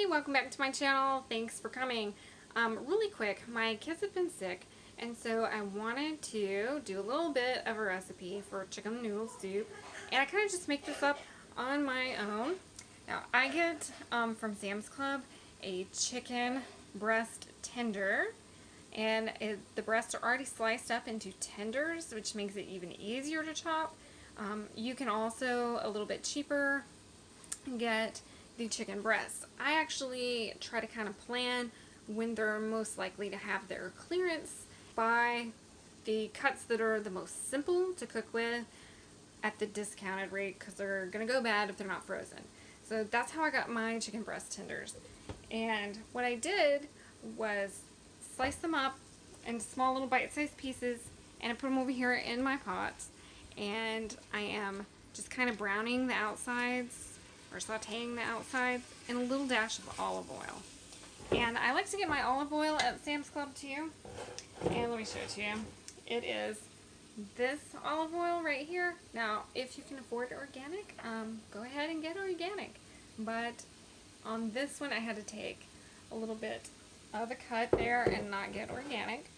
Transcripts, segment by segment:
Hey, welcome back to my channel. Thanks for coming. Really quick, my kids have been sick, and so I wanted to do a little bit of a recipe for chicken noodle soup, and I kind of just make this up on my own. Now, I get from Sam's Club a chicken breast tender, and the breasts are already sliced up into tenders, which makes it even easier to chop. You can also, a little bit cheaper, get the chicken breasts. I actually try to kind of plan when they're most likely to have their clearance by the cuts that are the most simple to cook with at the discounted rate, because they're going to go bad if they're not frozen. So that's how I got my chicken breast tenders. And what I did was slice them up into small little bite-sized pieces, and I put them over here in my pot, and I am just kind of browning the outsides or sauteing the outsides in a little dash of olive oil. And I like to get my olive oil at Sam's Club too. And let me show it to you. It is this olive oil right here. Now, if you can afford organic, go ahead and get organic. But on this one, I had to take a little bit of a cut there and not get organic.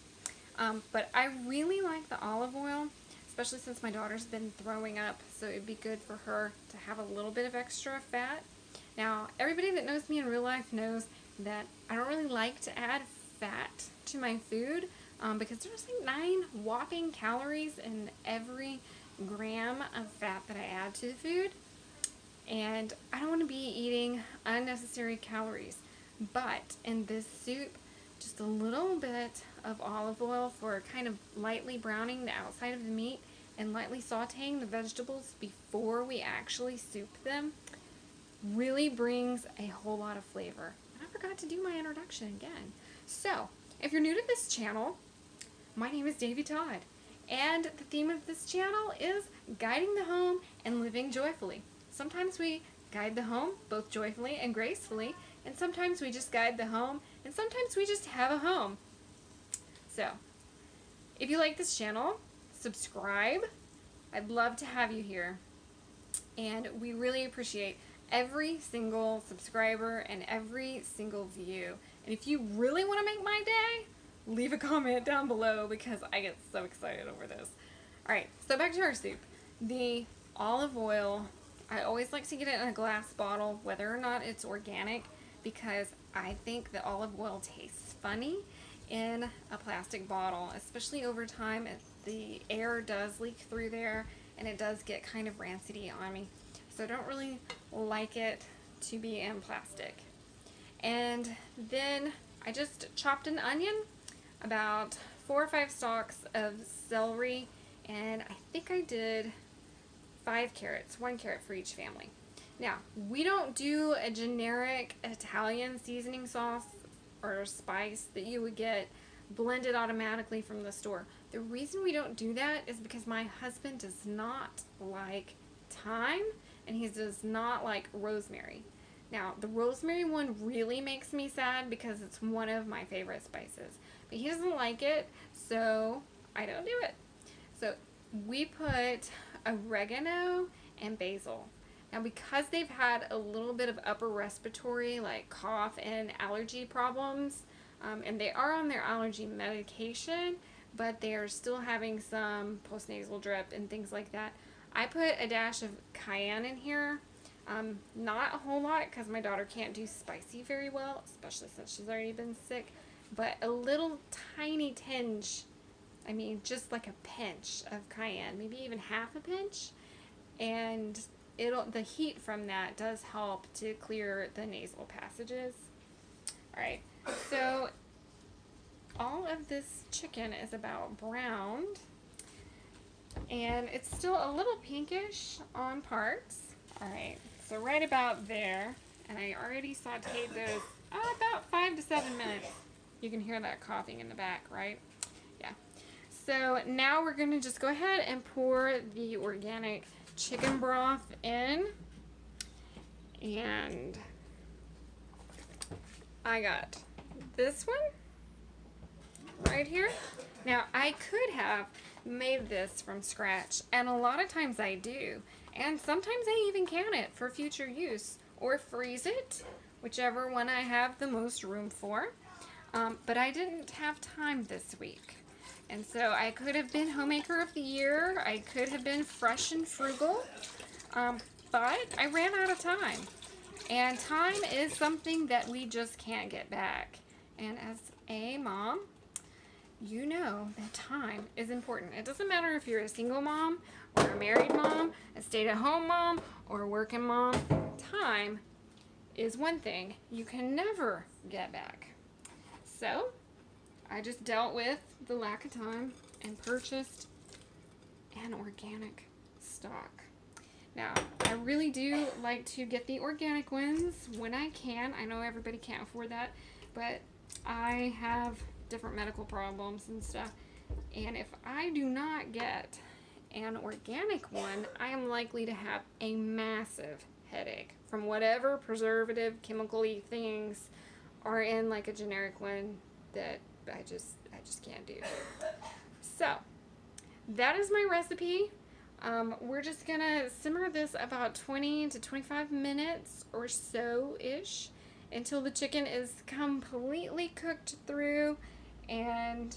But I really like the olive oil, especially since my daughter's been throwing up, so it'd be good for her to have a little bit of extra fat. Now, everybody that knows me in real life knows that I don't really like to add fat to my food because there's like 9 whopping calories in every gram of fat that I add to the food, and I don't want to be eating unnecessary calories. But in this soup, just a little bit of olive oil for kind of lightly browning the outside of the meat and lightly sauteing the vegetables before we actually soup them really brings a whole lot of flavor. And I forgot to do my introduction again. So, if you're new to this channel, my name is Davy Todd, and the theme of this channel is guiding the home and living joyfully. Sometimes we guide the home both joyfully and gracefully, and sometimes we just guide the home, and sometimes we just have a home. So, if you like this channel, subscribe. I'd love to have you here. And we really appreciate every single subscriber and every single view. And if you really want to make my day, leave a comment down below because I get so excited over this. Alright, so back to our soup. The olive oil, I always like to get it in a glass bottle, whether or not it's organic, because I think the olive oil tastes funny in a plastic bottle, especially over time. The air does leak through there and it does get kind of rancidy on me, so I don't really like it to be in plastic. And then I just chopped an onion, about 4 or 5 stalks of celery, and I think I did 5 carrots, 1 carrot for each family. Now, we don't do a generic Italian seasoning sauce or spice that you would get blended automatically from the store. The reason we don't do that is because my husband does not like thyme, and he does not like rosemary. Now, the rosemary one really makes me sad because it's one of my favorite spices, but he doesn't like it, so I don't do it. So we put oregano and basil. Now, because they've had a little bit of upper respiratory, like cough and allergy problems, and they are on their allergy medication, but they are still having some postnasal drip and things like that, I put a dash of cayenne in here. Not a whole lot because my daughter can't do spicy very well, especially since she's already been sick, but a little tiny tinge, I mean just like a pinch of cayenne, maybe even half a pinch, and the heat from that does help to clear the nasal passages. Alright, so all of this chicken is about browned, and it's still a little pinkish on parts. Alright, so right about there, and I already sauteed those about 5 to 7 minutes. You can hear that coughing in the back, right? Yeah. So now we're going to just go ahead and pour the organic chicken broth in, and I got this one right here. Now, I could have made this from scratch, and a lot of times I do, and sometimes I even can it for future use or freeze it whichever one I have the most room for. But I didn't have time this week. And so I could have been Homemaker of the Year. I could have been Fresh and Frugal. But I ran out of time. And time is something that we just can't get back. And as a mom, you know that time is important. It doesn't matter if you're a single mom or a married mom, a stay-at-home mom, or a working mom. Time is one thing you can never get back. So I just dealt with the lack of time and purchased an organic stock. Now, I really do like to get the organic ones when I can. I know everybody can't afford that, but I have different medical problems and stuff. And if I do not get an organic one, I am likely to have a massive headache from whatever preservative, chemical-y things are in like a generic one that I just can't do. So, that is my recipe. We're just gonna simmer this about 20 to 25 minutes or so-ish until the chicken is completely cooked through, and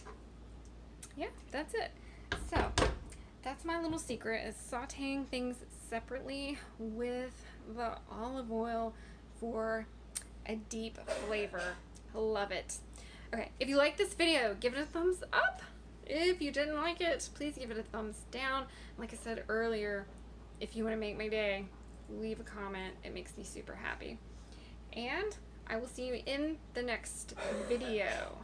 yeah, that's it. So, that's my little secret, is sauteing things separately with the olive oil for a deep flavor. Love it. Okay, if you like this video, give it a thumbs up. If you didn't like it, please give it a thumbs down. Like I said earlier, if you want to make my day, leave a comment. It makes me super happy. And I will see you in the next video.